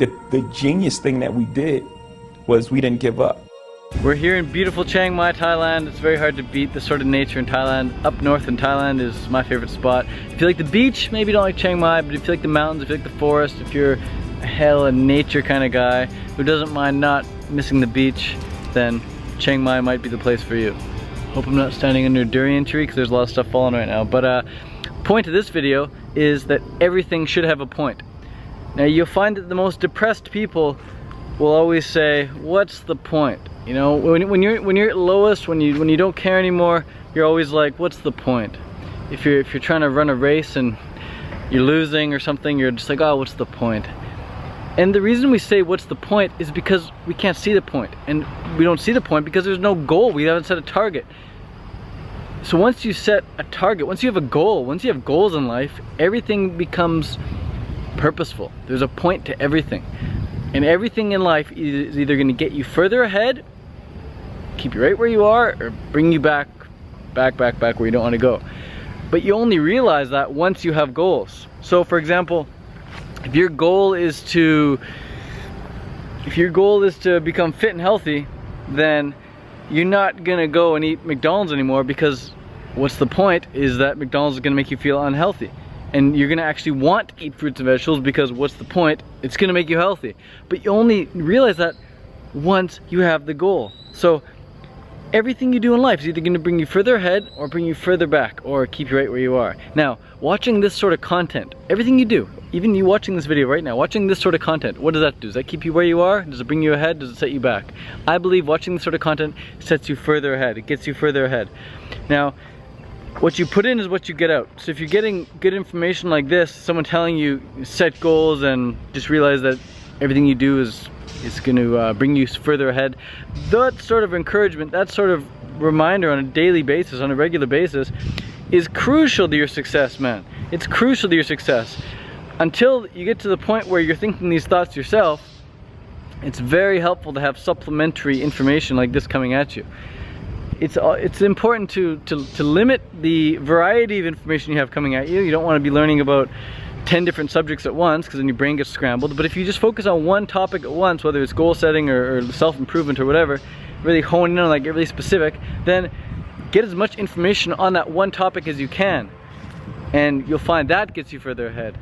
the genius thing that we did was we didn't give up. We're here in beautiful Chiang Mai, Thailand. It's very hard to beat this sort of nature in Thailand. Up north in Thailand is my favorite spot. If you like the beach, maybe you don't like Chiang Mai, but if you like the mountains, if you like the forest, if you're a hell and nature kind of guy who doesn't mind not missing the beach, then Chiang Mai might be the place for you. Hope I'm not standing under a durian tree because there's a lot of stuff falling right now. But point of this video is that everything should have a point. Now you'll find that the most depressed people will always say, what's the point? You know, when you're at lowest, when you don't care anymore, you're always like, what's the point? If you're trying to run a race and you're losing or something, you're just like, oh, what's the point? And the reason we say what's the point is because we can't see the point. And we don't see the point because there's no goal. We haven't set a target. So once you set a target, once you have a goal, once you have goals in life, everything becomes purposeful. There's a point to everything. And everything in life is either going to get you further ahead, keep you right where you are, or bring you back where you don't want to go. But you only realize that once you have goals. So for example, if your goal is to become fit and healthy, then you're not gonna go and eat McDonald's anymore, because what's the point is that McDonald's is gonna make you feel unhealthy. And you're gonna actually want to eat fruits and vegetables because what's the point? It's gonna make you healthy. But you only realize that once you have the goal. So everything you do in life is either gonna bring you further ahead or bring you further back or keep you right where you are. Now, watching this sort of content, everything you do, even you watching this video right now, watching this sort of content, what does that do? Does that keep you where you are? Does it bring you ahead? Does it set you back? I believe watching this sort of content sets you further ahead. It gets you further ahead. Now, what you put in is what you get out. So if you're getting good information like this, someone telling you set goals and just realize that everything you do is going to bring you further ahead, that sort of encouragement, that sort of reminder on a daily basis, on a regular basis, is crucial to your success, man. It's crucial to your success. Until you get to the point where you're thinking these thoughts yourself, it's very helpful to have supplementary information like this coming at you. It's important to limit the variety of information you have coming at you. You don't want to be learning about 10 different subjects at once, because then your brain gets scrambled. But if you just focus on one topic at once, whether it's goal setting or self-improvement or whatever, really hone in on, like, get really specific, then get as much information on that one topic as you can, and you'll find that gets you further ahead.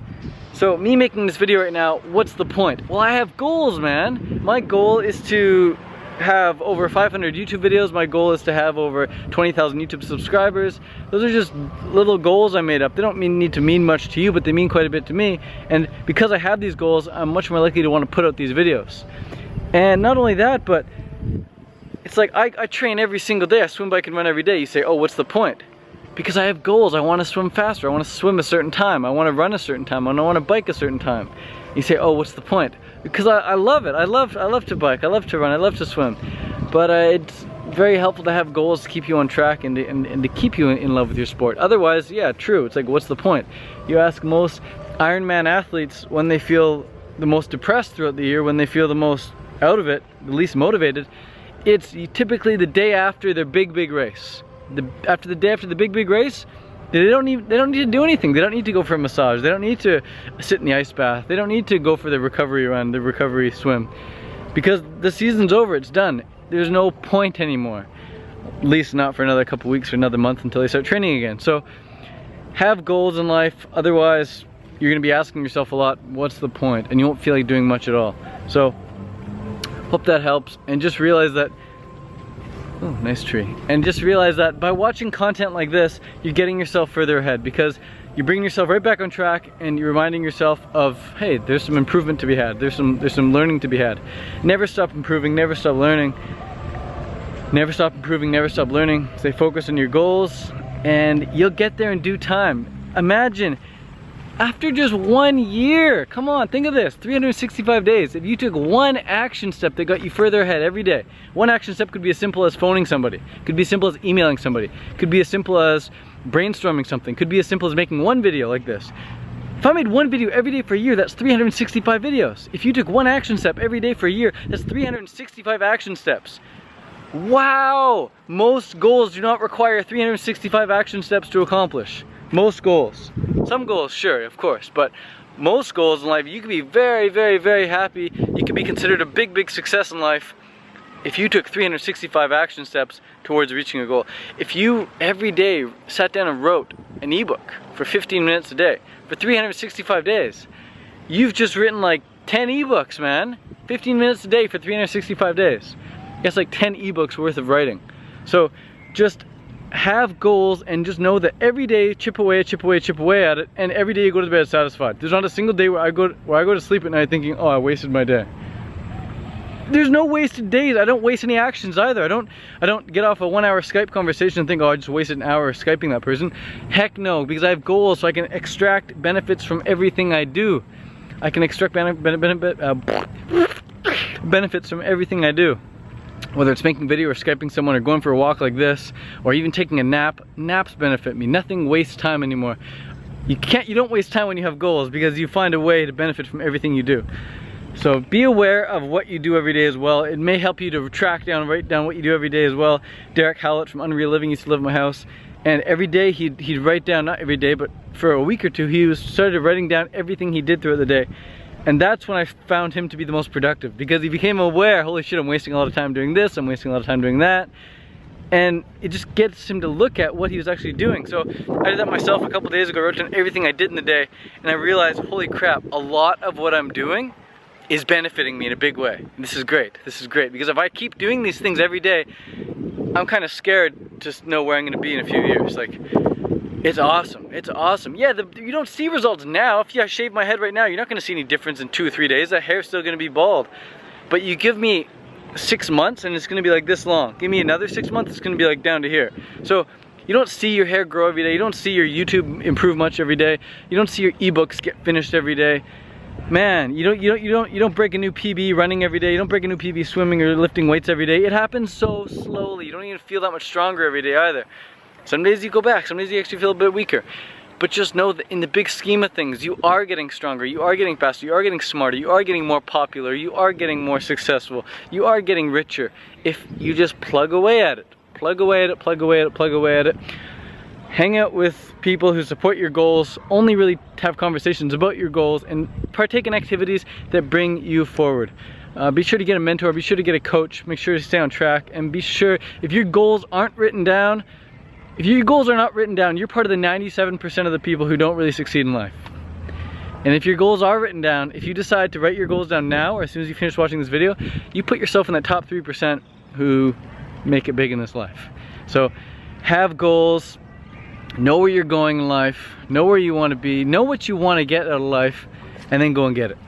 So me making this video right now, what's the point? Well, I have goals, man. My goal is to have over 500 YouTube videos. My goal is to have over 20,000 YouTube subscribers. Those are just little goals I made up. They don't need to mean much to you, but they mean quite a bit to me. And because I have these goals, I'm much more likely to want to put out these videos. And not only that, but it's like I train every single day. I swim, bike, and run every day. You say, oh, what's the point? Because I have goals. I want to swim faster. I want to swim a certain time. I want to run a certain time. I want to bike a certain time. You say, oh, what's the point? Because I love it. I love to bike. I love to run. I love to swim. But it's very helpful to have goals to keep you on track and to keep you in love with your sport. Otherwise, yeah, true. It's like, what's the point? You ask most Ironman athletes when they feel the most depressed throughout the year, when they feel the most out of it, the least motivated, it's typically the day after their big race. After the day after the big race, they don't need to do anything. They don't need to go for a massage. They don't need to sit in the ice bath. They don't need to go for the recovery run, the recovery swim. Because the season's over, it's done. There's no point anymore. At least not for another couple weeks or another month until they start training again. So have goals in life, otherwise you're gonna be asking yourself a lot, what's the point? And you won't feel like doing much at all. So hope that helps, and just realize that, oh, nice tree. And just realize that by watching content like this, you're getting yourself further ahead, because you're bringing yourself right back on track and you're reminding yourself of, hey, there's some improvement to be had. There's some learning to be had. Never stop improving, never stop learning. Never stop improving, never stop learning. Stay focused on your goals and you'll get there in due time. Imagine, after just 1 year, come on, think of this, 365 days, if you took one action step that got you further ahead every day. One action step could be as simple as phoning somebody, could be as simple as emailing somebody, could be as simple as brainstorming something, could be as simple as making one video like this. If I made one video every day for a year, that's 365 videos. If you took one action step every day for a year, that's 365 action steps. Wow! Most goals do not require 365 action steps to accomplish. Most goals. Some goals, sure, of course, but most goals in life, you could be very, very, very happy. You could be considered a big, big success in life if you took 365 action steps towards reaching a goal. If you every day sat down and wrote an ebook for 15 minutes a day for 365 days, you've just written like 10 ebooks, man. 15 minutes a day for 365 days. That's like 10 ebooks worth of writing. So just have goals and just know that every day chip away at it, and every day you go to bed satisfied. There's not a single day where I go to sleep at night thinking, oh, I wasted my day. There's no wasted days. I don't waste any actions either. I don't get off a 1 hour Skype conversation and think, oh, I just wasted an hour Skyping that person. Heck no, because I have goals, so I can extract benefits from everything I do. I can extract benefits from everything I do. Whether it's making video or Skyping someone or going for a walk like this, or even taking a nap. Naps benefit me. Nothing wastes time anymore. You don't waste time when you have goals, because you find a way to benefit from everything you do. So be aware of what you do every day as well. It may help you to write down what you do every day as well. Derek Howlett from Unreal Living used to live in my house, and every day he'd write down, not every day, but for a week or two, he started writing down everything he did throughout the day. And that's when I found him to be the most productive, because he became aware, holy shit, I'm wasting a lot of time doing this, I'm wasting a lot of time doing that. And it just gets him to look at what he was actually doing. So I did that myself a couple days ago, wrote down everything I did in the day, and I realized, holy crap, a lot of what I'm doing is benefiting me in a big way. And this is great, because if I keep doing these things every day, I'm kind of scared to know where I'm gonna be in a few years. Like, it's awesome, it's awesome. Yeah, you don't see results now. If I shave my head right now, you're not gonna see any difference in 2 or 3 days. That hair's still gonna be bald. But you give me 6 months and it's gonna be like this long. Give me another 6 months, it's gonna be like down to here. So you don't see your hair grow every day. You don't see your YouTube improve much every day. You don't see your ebooks get finished every day. Man, you don't break a new PB running every day. You don't break a new PB swimming or lifting weights every day. It happens so slowly. You don't even feel that much stronger every day either. Some days you go back, some days you actually feel a bit weaker. But just know that in the big scheme of things, you are getting stronger, you are getting faster, you are getting smarter, you are getting more popular, you are getting more successful, you are getting richer if you just plug away at it. Plug away at it, plug away at it, plug away at it. Hang out with people who support your goals, only really have conversations about your goals, and partake in activities that bring you forward. Be sure to get a mentor, be sure to get a coach, make sure to stay on track, and be sure, if your goals aren't written down, if your goals are not written down, you're part of the 97% of the people who don't really succeed in life. And if your goals are written down, if you decide to write your goals down now, or as soon as you finish watching this video, you put yourself in that top 3% who make it big in this life. So have goals, know where you're going in life, know where you want to be, know what you want to get out of life, and then go and get it.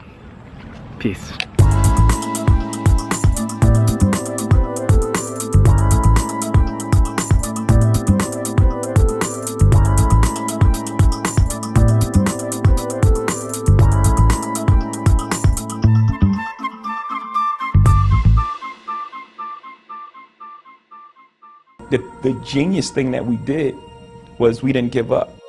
Peace. The genius thing that we did was we didn't give up.